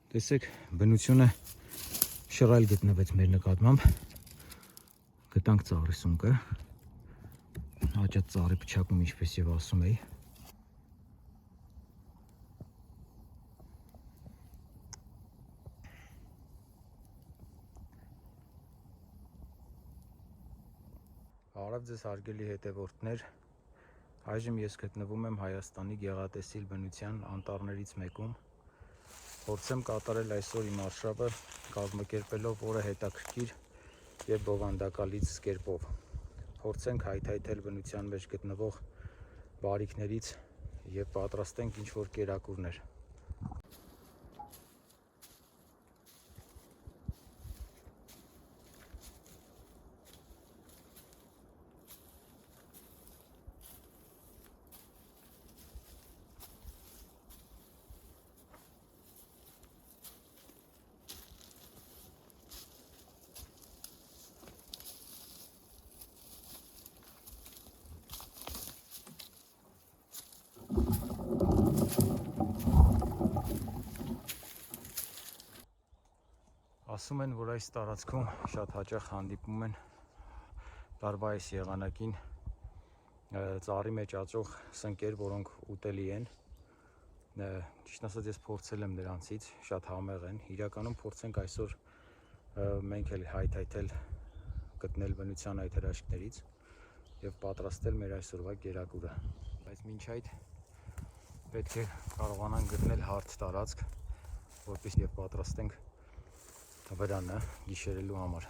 Տեսեք, բնությունը շռայլ գտնվեց մեր նկատմամբ, գտանք ծառի սունկը, հաճած ծառի փչակում ինչպես եւ ասում էի։ Բարև ձեզ հարգելի հետևորդներ, այժմ ես գտնվում եմ Հայաստանի գեղատեսիլ բնության անտառներից մեկում, փորձեմ կատարել այսօր իմ արշավը կազմակերպելով օրը հետաքրքիր եւ բովանդակալից կերպով, փորձենք հայթայթել բնության մեջ գտնվող բարիքներից եւ պատրաստենք ինչ-որ կերակուրներ։ Ասում են, որ այս տարածքում շատ հաճախ հանդիպում են տարվա այս եղանակին ծառի մեջ աճող սնկեր, որոնք ուտելի են։ Ճիշտ ասած, ես փորձել եմ նրանցից, շատ համեղ են։ Իրականում փորձենք այսօր մենք էլ հայթայթել գտնել բնության այդ հրաշքներից եւ պատրաստել մեր այսօրվա կերակուրը։ Բայց մինչ այդ պետք է կարողանանք գտնել հարթ տարածք, որպեսզի եւ պատրաստենք վրանը գիշերելու համար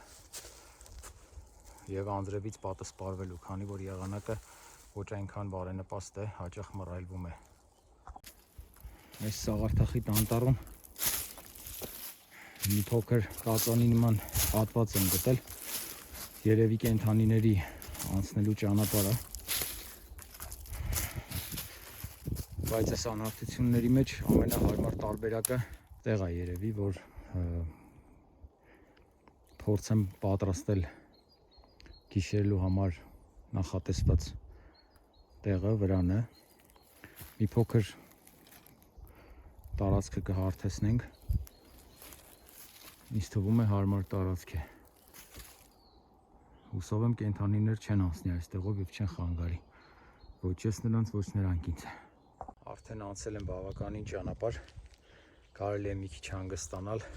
եւ անձրևից պատասպարվելու, քանի որ եղանակը ոչ այնքան բարենպաստ է, հաճախ մռայլվում է։ Այս սաղարթախիտ անտառում մի փոքր կածանի նման հատված եմ գտել, երևի կենդանիների անցնելու ճանապարհը, բայց այս անհարթությունների մեջ ամենահարմար տարբերակը տեղ է երևի, որ փորձեմ պատրաստել գիշերելու համար նախատեսված տեղը, վրանը, մի փոքր տարածքը կհարթեցնենք, ինձ թվում է հարմար տարածք է, հուսով եմ կենդանիներ չեն անցնի այստեղով եւ չեն խանգարի, ոչ ես նրանց, ոչ նրանք ինձ։ Արդեն անցել եմ բավականին ճանապարհ, կարելի է մի քիչ հանգստանալ։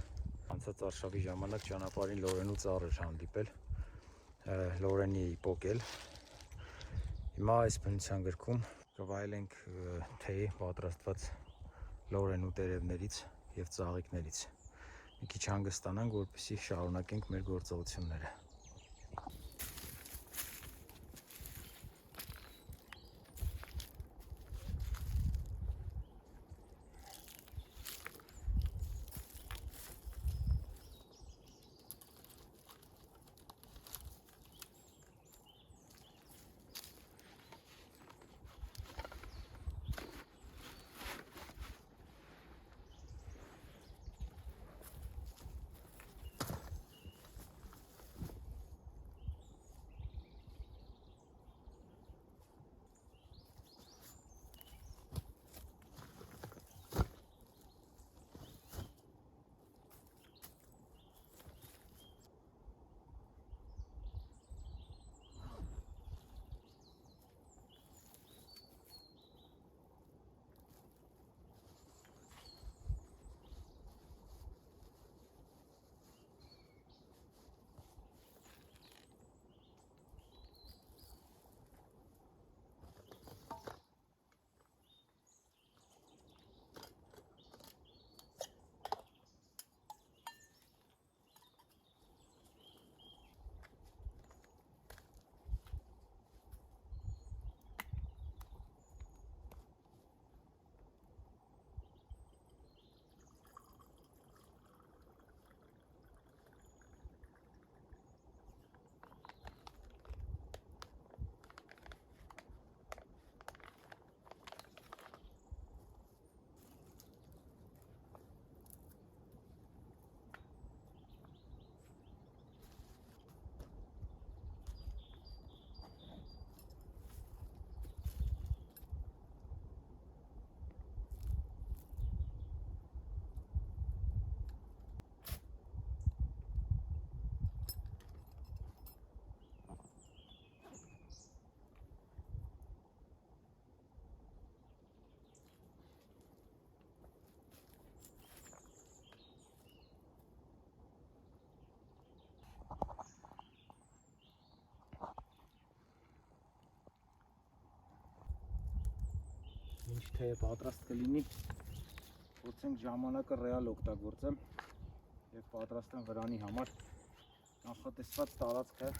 Անցած արշավի ժամանակ ճանապարհին լորենու ծառ էր հանդիպել, լորենի էի պոկել։ Հիմա այս բնության գրքում կվայելենք թեյ պատրաստված լորենու տերևներից եւ ծաղիկներից։ Մի քիչ հանգստանանք, որպեսզի շարունակենք մեր գործողությունները։ թեյը պատրաստ կլինի, փորձենք ժամանակը ռեալ օգտագործեմ եւ պատրաստեմ վրանի համար նախատեսված տարածքը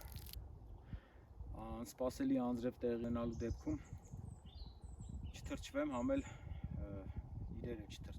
անսպասելի անձրև տեղի ունենալու դեպքում չթրջվեմ, համ էլ իրերը չթրջվեն։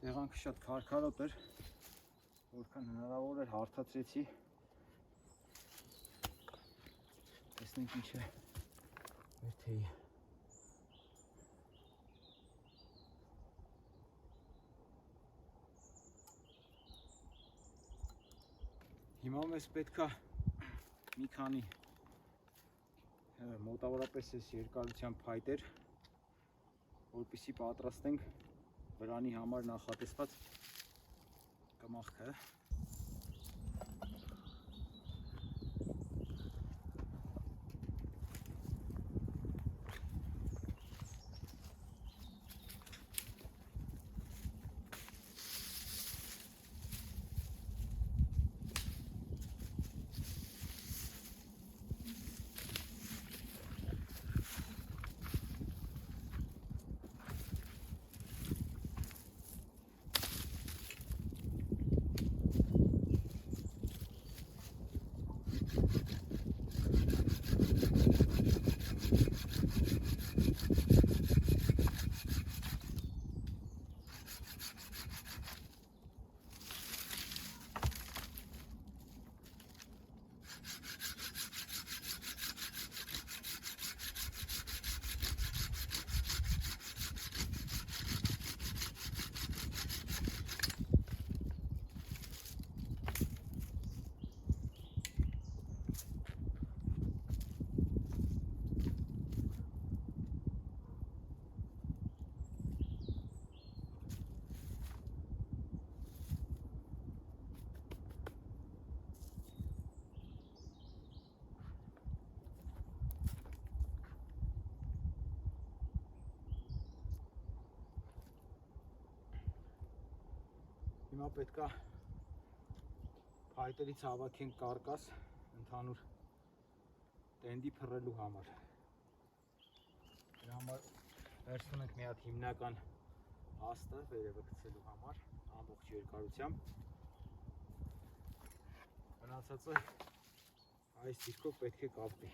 Տեղանքը շատ քարքարոտ էր, որքան հնարավոր էր հարթացրեցի, տեսնենք ինչ է մեր թեյը։ Հիմա մեզ պետք է մի քանի մոտավորապես այս երկարությամբ փայտեր, որպեսզի պատրաստենք վրանի համար նախատեսված կմախքը։ Հիմա պետք է փայտերից հավաքենք կարկաս ընդհանուր տենդի փռելու համար։ Դրա համար վերցնում ենք մի հատ հիմնական հաստը վերևը գցելու համար ամբողջ երկարությամբ։ Մնացածը այս դիրքով պետք է կապվի։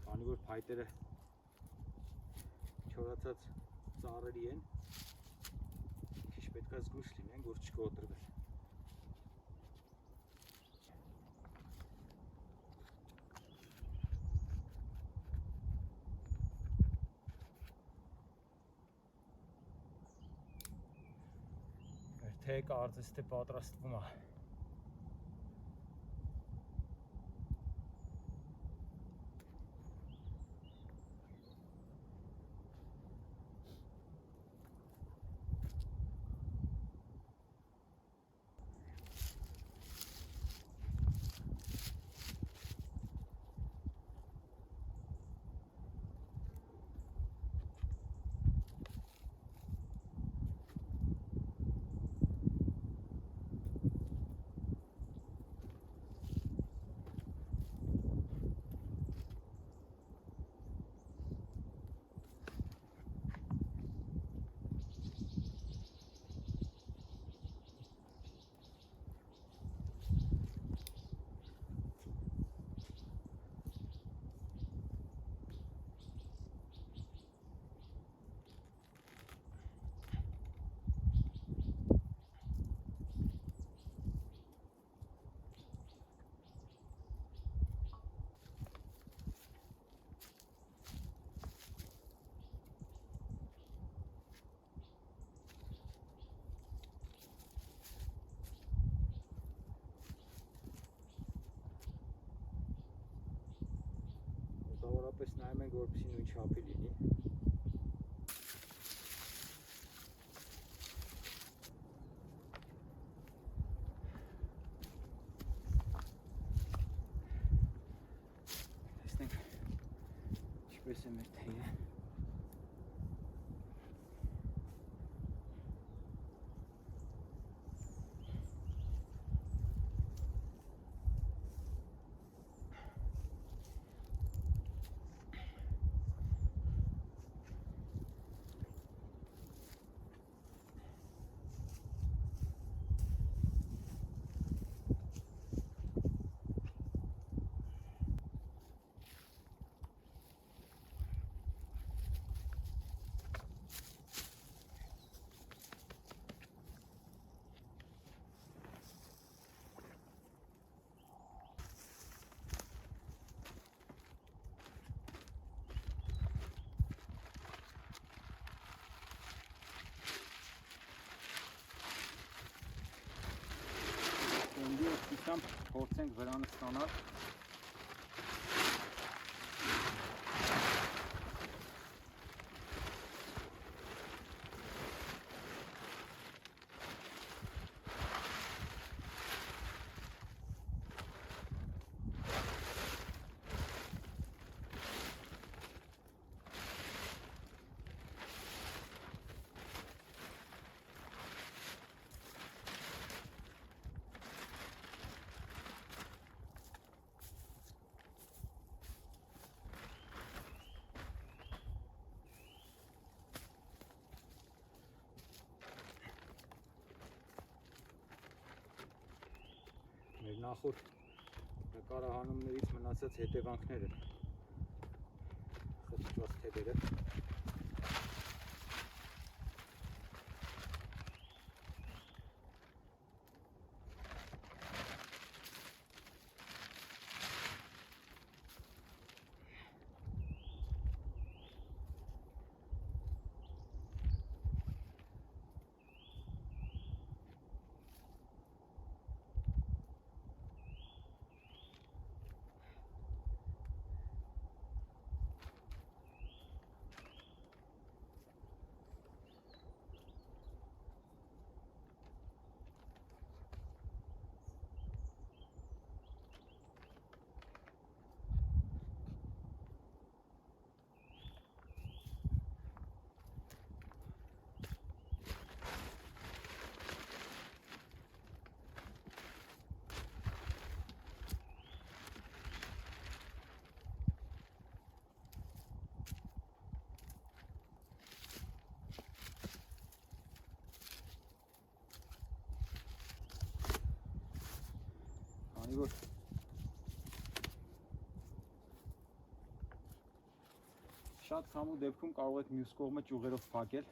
Քանի որ փայտերը չորացած ծառերի են, պետք է զգույշ լինենք, որ չկոտրվեն։ Մեր թեյը կարծես թե պատրաստվում է։ Պարզապես նայում ենք, որպեսզի նույն չափի լինի։ Տեսնենք ինչպես է մեր թեյը։ Փորձենք վրանը ստանալ։ Մեր նախորդ նկարահանումներից մնացած հետևանքները խցված թևերը որ շատ քամու դեպքում կարող եք մյուս կողմը ճյուղերով փակել։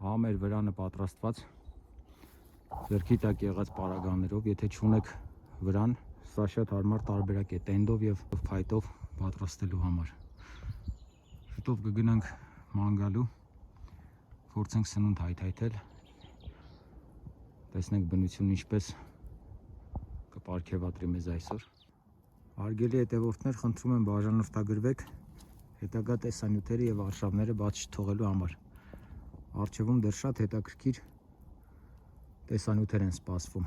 Հա մեր վրանը պատրաստված ձեռքի տակ եղած պարագաներով, եթե չունեք վրան, սա շատ հարմար տարբերակ է տենդով եւ փայտով պատրաստելու համար։ Շուտով կգնանք մանգալու, փորձենք սնունդ հայթայթել, տեսնենք բնությունն ինչպես կպարգևատրի մեզ այսօր։ Հարգելի հետևորդներ, խնդրում եմ բաժանորդագրվեք հետագա տեսանյութերը եւ արշավները բաց չթողելու համար։ Առջևում դեռ շատ հետաքրքիր տեսանյութեր են սպասվում։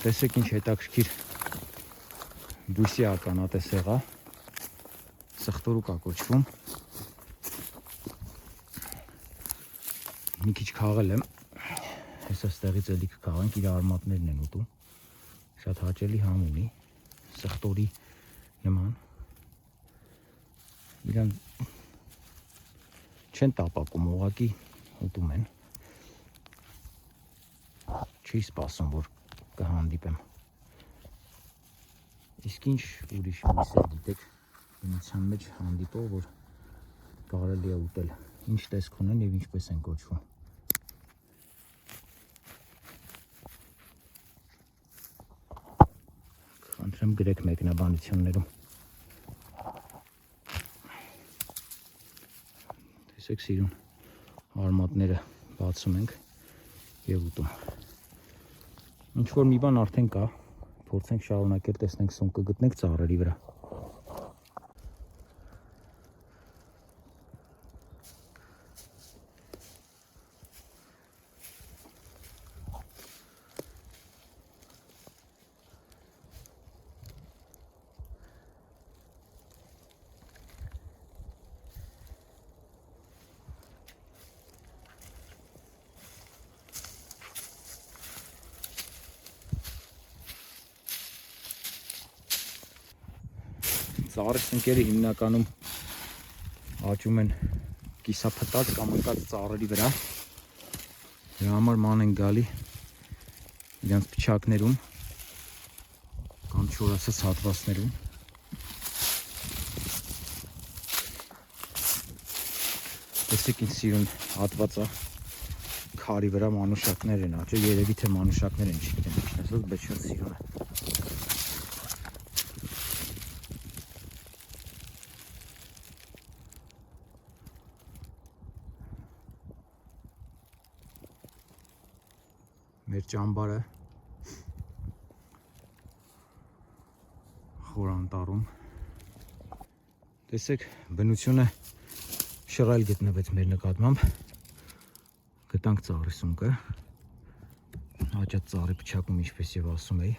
Տեսեք ինչ հետաքրքիր դուսի ականատես եղա, սխտորուկ է կոչվում։ Մի քիչ քաղել եմ, հեսա ստեղից էլի կքաղենք, իր արմատներն են ուտում, շատ հաճելի համ ունի, սխտորի նման։ իրան չեն տապակում, ուղղակի ուտում են։ Չի սպասում, որ կհանդիպեմ։ Իսկ ինչ ուրիշ միսեր գիտեք բնության մեջ հանդիպող, որ կարելի է ուտել, ինչ տեսք ունեն և ինչպես են կոչվում։ Խնդրեմ գրեք մեկնաբանություններում։ Տեսեք սիրուն արմատները բացում ենք և ուտում։ Ինչ-որ մի բան արդեն կա, փորձենք շարունակել, տեսնենք սուն կգտնենք ծառերի վրա։ Ծառի սնկերը հիմնականում աճում են կիսափտած կամ ընկած ծառերի վրա։ Դրա համար ման են գալի իրենց փչակներում կամ չորացած հատվածներում։ Տեսեք ինչ սիրուն հատվածը քարի վրա մանուշակներ են աճել, երևի թե մանուշակներ են, չգիտեմ ինչ ասած, բայց շատ սիրուն է։ Մեր ճամբարը խոր անտառում։ Տեսեք, բնությունը շռայլ գտնվեց մեր նկատմամբ։ Գտանք ծառի սունկը, հաճած ծառի փչակում, ինչպես եւ ասում էի,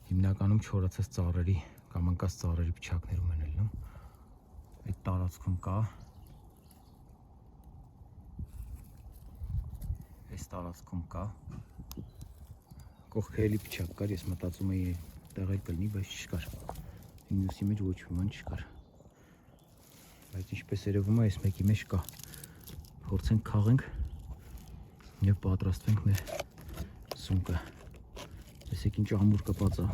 հիմնականում չորացած ծառերի կամ ընկած ծառերի փչակներում են ելնում։ Այդ տարածքում կա, այս տարածքում կա, կողքը էլի փչակ կար, ես մտածում էի տեղ էլ կլինի, բայց չկար։ Մյուսի մեջ ոչ մի բան չկար։ Բայց ինչպես երևում է, այս մեկի մեջ կա։ Փորձենք քաղենք եւ պատրաստվենք մեր սունկը։ Տեսեք ինչ ամուր կպած է։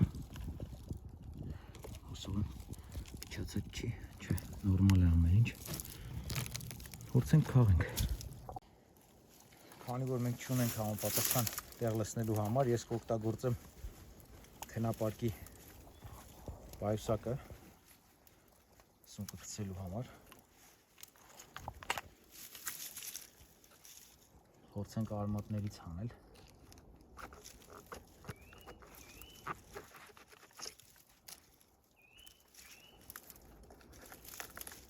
Հուսով եմ փչացած չի, չէ, նորմալ է ամեն ինչ։ Փորձենք քաղենք։ Քանի որ մենք չունենք համապատասխան տեղ լցնելու համար, ես կօգտագործեմ քնապարկի պայուսակը սունկը գցելու համար։ Փորձենք արմատներից հանել։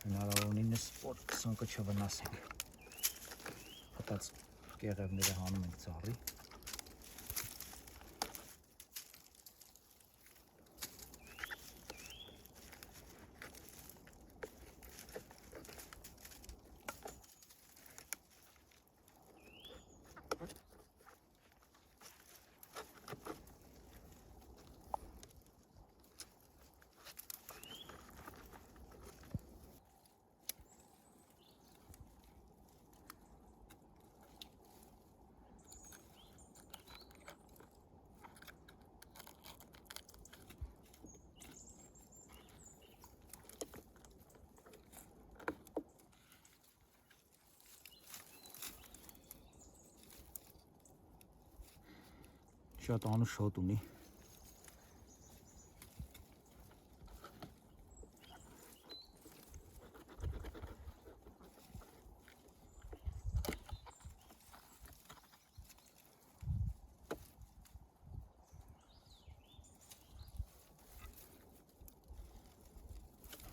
Հնարավորինս որ սունկը չվնասենք։ Փտած կեղևները հանում ենք ծառի։ Շատ անուշ հոտ ունի։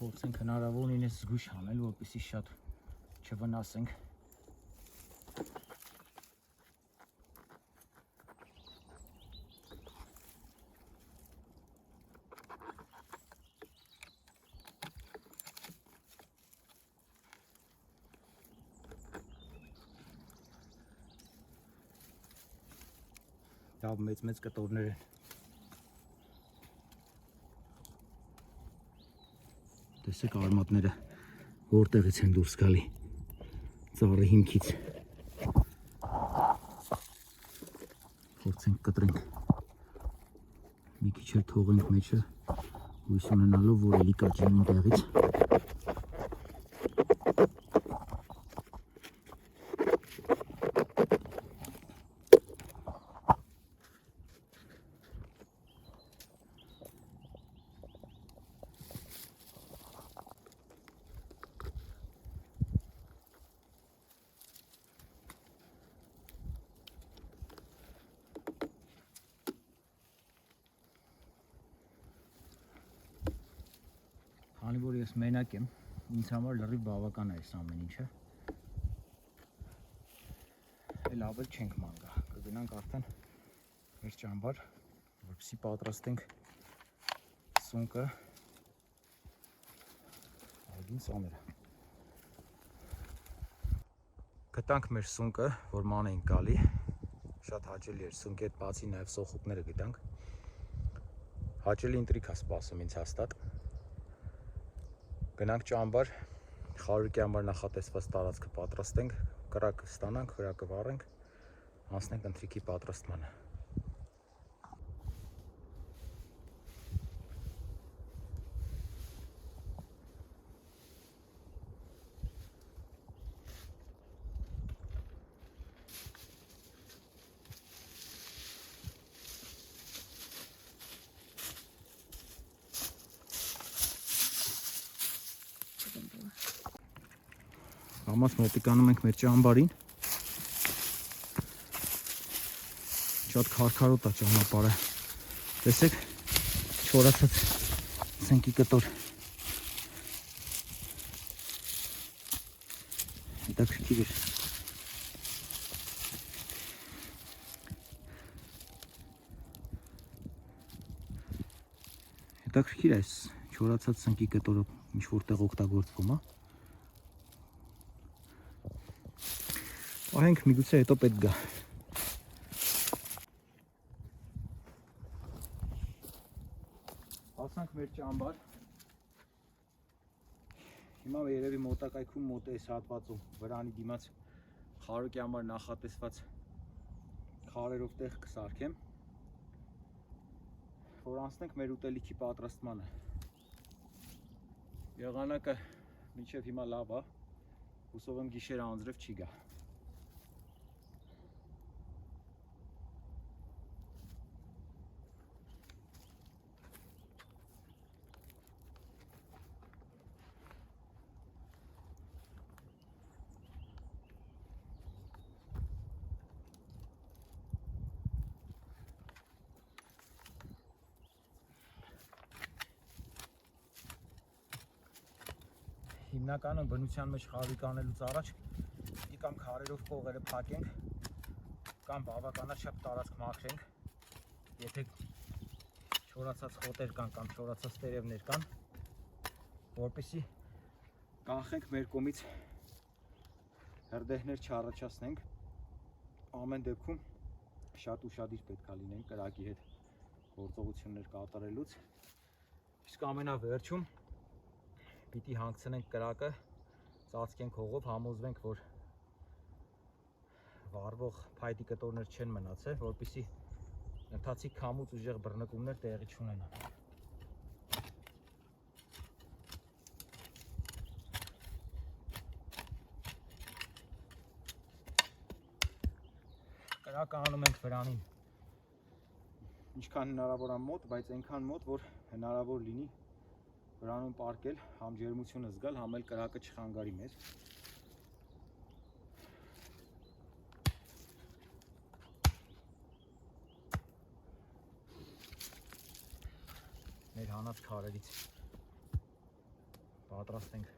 Փորձենք հնարավորինս զգույշ անել, որպեսզի շատ չվնասենք։ Լավ մեծ կտորներ են։ Տեսեք արմատները որտեղից են դուրս գալի ծառի հիմքից փորձենք կտրենք մի քիչ էլ թողենք մեջը հույս ունենալով որ էլի կաճի նույն տեղից Քանի որ ես մենակ եմ, ինձ համար լրիվ բավական է այս ամեն ինչը։ Էլ ավել չենք ման գա, կգնանք արդեն մեր ճամբար, որպեսզի պատրաստենք սունկը ագին սաները։ Գտանք մեր սունկը, որ ման էինք գալի, շատ հաճելի էր, սունկի հետ բացի նաև սոխուկները գտանք։ Հաճելի ինտրիգ է սպասում ինձ հաստատ։ Գնանք ճամբար, խարույկի համար նախատեսված տարածքը պատրաստենք, կրակը ստանանք, կրակը վառենք, անցնենք ընթրիքի պատրաստմանը։ Ամաս մոտիկանում ենք մեր ճամբարին։ Շատ քարքարոտ է ճանապարհը։ Տեսեք, չորացած սնկի կտոր։ Հետաքրքիր էր։ Հետաքրքիր է այս չորացած սնկի կտորը ինչ որտեղ օգտագործվում է։ Պահենք միգուցե հետո պետք գա։ Հասանք մեր ճամբար։ Հիմա երևի մոտակայքում մոտ է այս հատվածում վրանի դիմաց խարույկի համար նախատեսված քարերով տեղ կսարքեմ, որ անցնենք մեր ուտելիքի պատրաստմանը։ Եղանակը մինչև հիմա լավ է, հուսով եմ գիշերը անձրև չի գա։ Հիմնականում բնության մեջ խարույկ անելուց առաջ կամ քարերով կողերը փակենք, կամ բավականաչափ տարածք մաքրենք, եթե չորացած խոտեր կան կամ չորացած տերևներ կան, որպեսզի կանխենք մեր կողմից հրդեհներ չառաջացնենք։ Ամեն դեպքում շատ ուշադիր պետք է լինենք կրակի հետ գործողություններ կատարելուց, իսկ ամենավերջում պիտի հանգցնենք կրակը, ծածկենք հողով, համոզվենք, որ վառվող փայտի կտորներ չեն մնացել, որպեսզի ընթացիկ քամուց ուժեղ բռնկումներ տեղի չունենան։ Կրակը անում ենք վրանին ինչքան հնարավոր է մոտ, բայց այնքան մոտ, որ հնարավոր լինի վրանում պարկել, համ ջերմությունը զգալ, համ էլ կրակը չխանգարի մեզ։ Մեր հանած քարերից պատրաստենք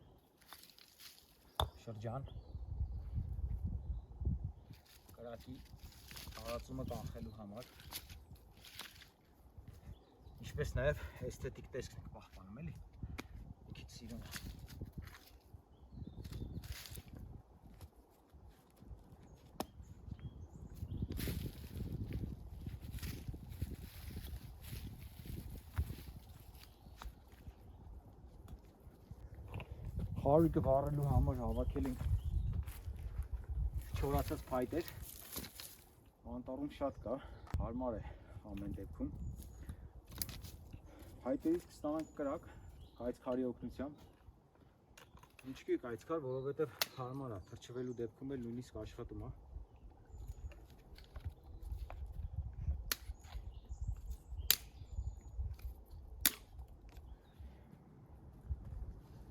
շրջան կրակի տարածումը կանխելու համար, ինչպես նաև էսթետիկ տեսքն ենք պահպանում, էլի։ Մի քիչ սիրուն է։ Խարույկը վառելու համար հավաքել ենք չորացած փայտեր։ Անտառում շատ կա, հարմար է ամեն դեպքում։ Փայտերից կստանանք կրակ, կայծքարի օգնությամբ։ Ինչի՞ կայծքար, որովհետև հարմար է, թրջվելու դեպքում էլ նույնիսկ աշխատում է։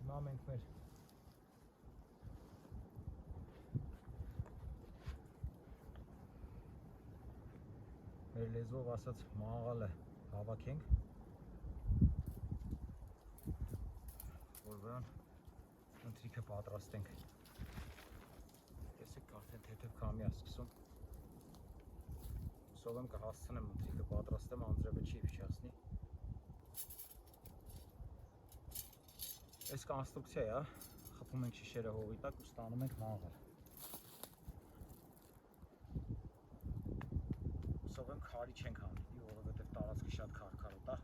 Հիմա մենք մեր լեզվով ասած մաղալը հավաքենք, որ վրան ընթրիքը պատրաստենք։ Տեսեք, արդեն թեթև քամի է սկսում։ Հուսով եմ կհասցնեմ ընթրիքը պատրաստեմ, անձրևը չի իջացնի։ Այս կոնստրուկցիա է, խփում ենք շիշերը հողի տակ ու ստանում ենք մաղալ։ Հուսով եմ քարի չենք հանդիպի, որովհետև տարածքը շատ քարքարոտ է։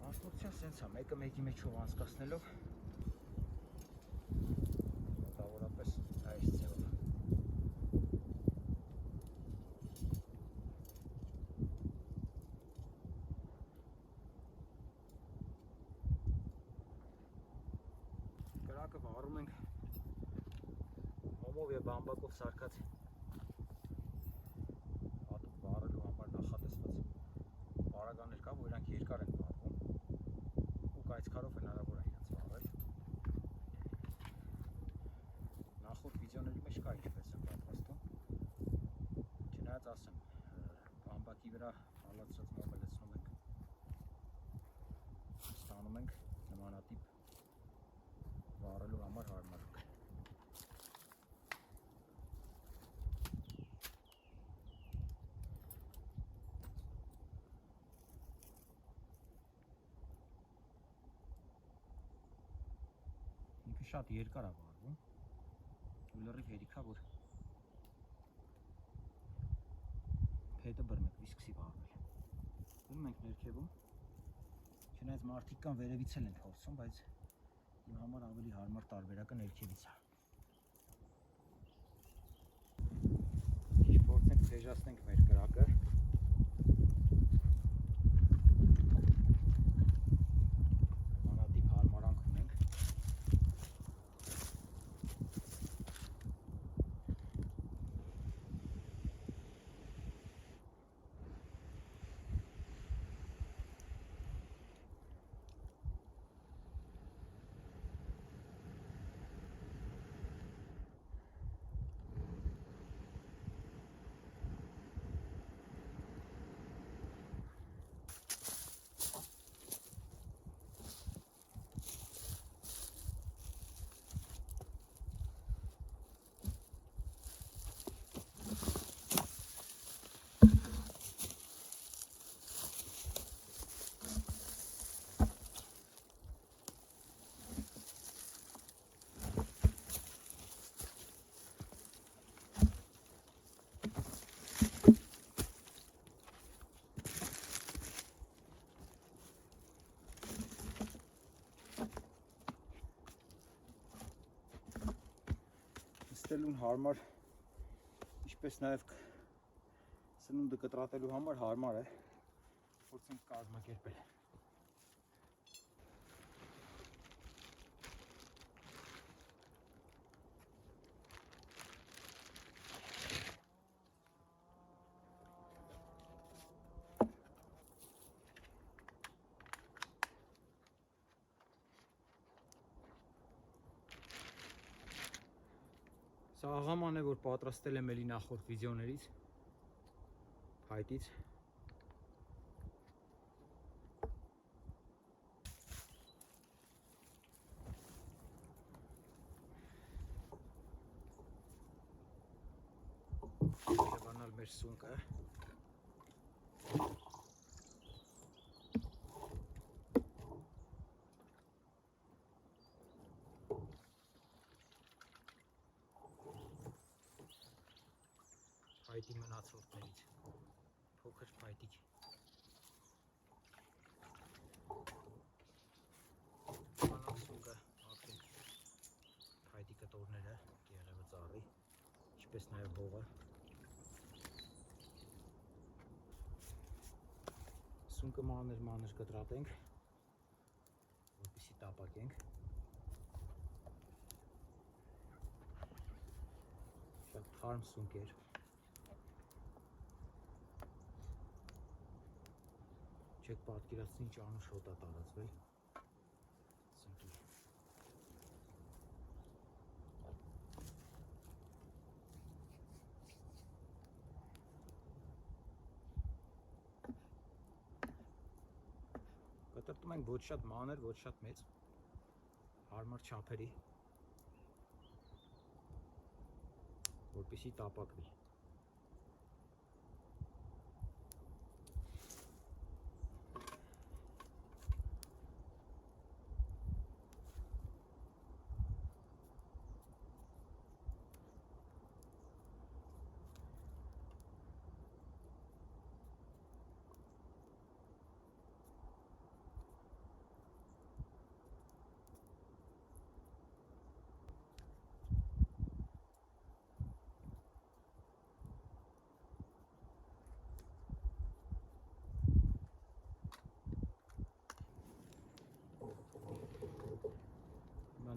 Կոնստրուկցիան սենց է, մեկը մեկի մեջով անցկացնելով մոտավորապես այս ձևով։ Կրակը վառում ենք հոմով և բամբակով սարքած հատուկ վառելու համար նախատեսված պարագաներ կա, որ իրանք երկար են վառվում ու կայծքարով հնարավոր է իրենց վառել։ Նախորդ վիդեոների մեջ կա ինչպես են պատրաստում։ Չնայած ասեմ, բամբակի վրա հալածած մոմը լցնում ենք, ստանում ենք նմանատիպ վառելու համար հարմար։ Ինքը շատ երկար է վառվում ու լրիվ հերիք է, որ փետը բռնկվի, սկսի վառվել։ Գնում ենք ներքևում, չնայած մարդիկ կան վերևից էլ են փորձում, բայց իմ համար ավելի հարմար տարբերակը ներքևից է։ Քիչ փորձենք թեժացնենք մեր կրակը։ Նմանատիպ հարմարանք ունենք։ Նստելուն հարմար, ինչպես նաև սնունդը կտրատելու համար հարմար է, փորձենք կազմակերպել։ Սա աղաման է, որ պատրաստել եմ էլի նախորդ վիդեոներից, փայտից։ Եվանալ մեր սունկը։ փայտի մնացորդներից։ Փոքր փայտիկ։ Կանաչ սունկը արդեն փայտի կտորները, կեղևը ծառի, ինչպես նաև հողը։ Սունկը մանր կտրատենք, որպեսզի տապակենք։ Շատ թարմ սունկ էր։ Չեք պատկերացնի ինչ անուշ հոտ է տարածվել սունկի։ Կտրտում ենք ոչ շատ մանր, ոչ շատ մեծ, հարմար չափերի, որպեսզի տապակվի։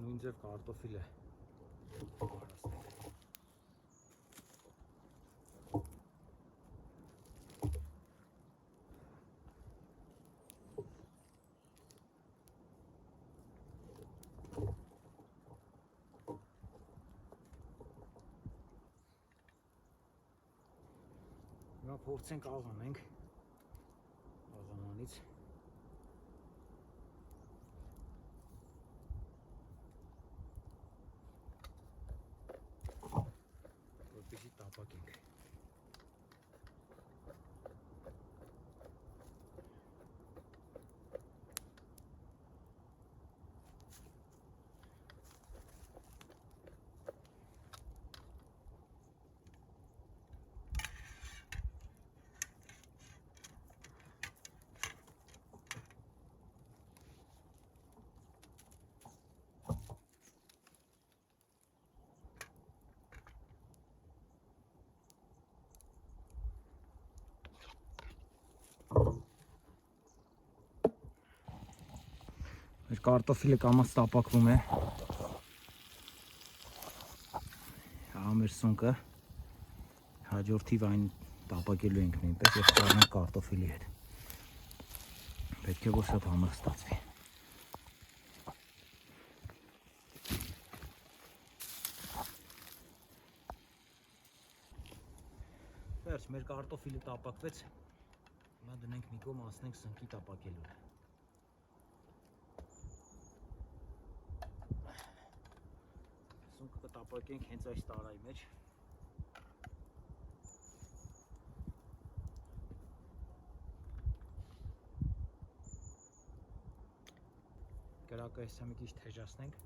Նույն ձև կարտոֆիլը հարաստենք։ Հիմա փորձենք աղանենք աղանանից։ Որպեսզի տապակենք։ Մեր կարտոֆիլը կամաց տապակվում է։ Հա մեր սունկը հաջորդիվ այն տապակելու ենք նույնպես եւ կառնենք կարտոֆիլի հետ։ Պետք է որ շատ համեղ ստացվի։ Վերջ, մեր կարտոֆիլը տապակվեց։ Հիմա դնենք մի կողմ, անցնենք սնկի տապակելուն։ Սունկը կտապակենք հենց այս տարայի մեջ։ Կրակը հեսա մի քիչ թեժացնենք։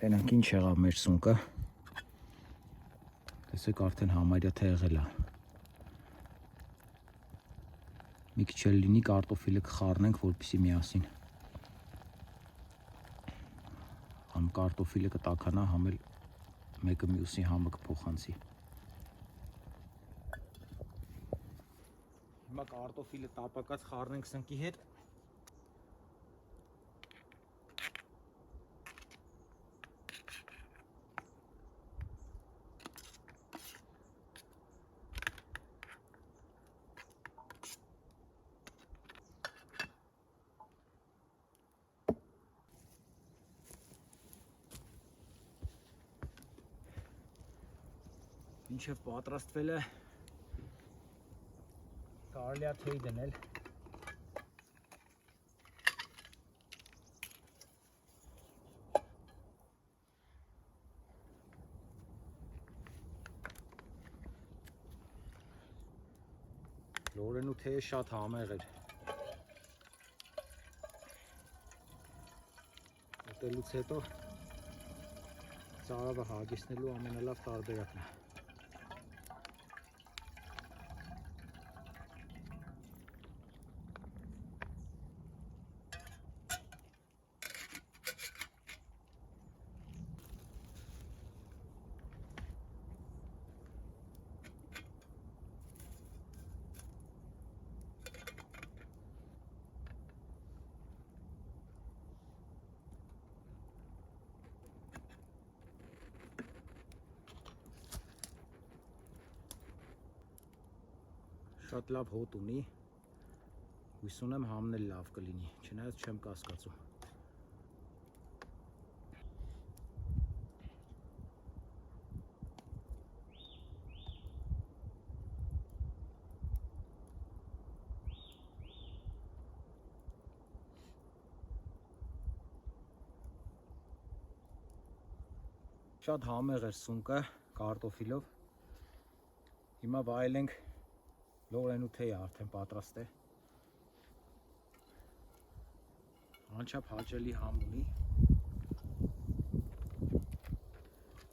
Այնանք ինչ եղավ մեր սունկը։ Տեսեք արդեն համարյա թեղել է։ Մի քիչ էլ լինի կարտոֆիլը կխառնենք, որպեսզի միասին համ կարտոֆիլը կտաքանա, համ էլ մեկը մյուսի համը կփոխանցի։ Հիմա կարտոֆիլը տապակած խառնենք սնկի հետ։ Մինչև պատրաստվել է, կարելի է թեյ դնել։ Լորենու թեյը շատ համեղ էր։ Ուտելուց հետո ծարավը հագեցնելու ամենալավ տարբերակն է։ Շատ լավ հոտ ունի, հույս ունեմ համն էլ լավ կլինի, չնայած չեմ կասկածում։ Շատ համեղ էր սունկը կարտոֆիլով, հիմա վայելենք լորենու թեյը արդեն պատրաստ է։ Անչափ հաճելի համ ունի։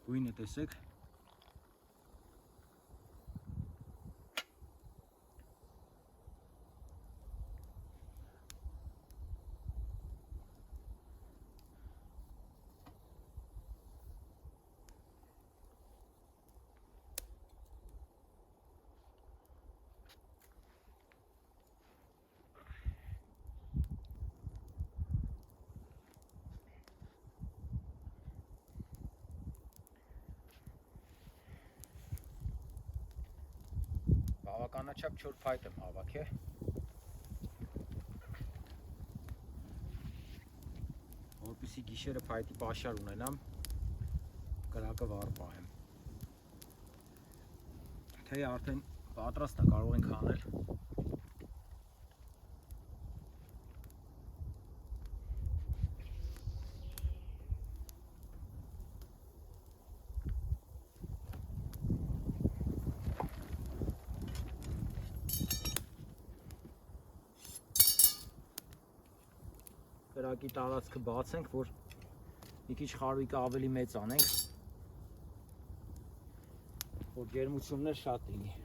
Գույնը տեսեք։ Բավականաչափ չոր փայտ եմ հավաքել։ Որպեսզի գիշերը փայտի պաշար ունենամ, կրակը վառ պահեմ։ Թեյը արդեն պատրաստ է, կարող ենք անել։ Կրակի տարածքը բացենք, որ մի քիչ խարույկը ավելի մեծ անենք, որ ջերմություններ շատ լինի։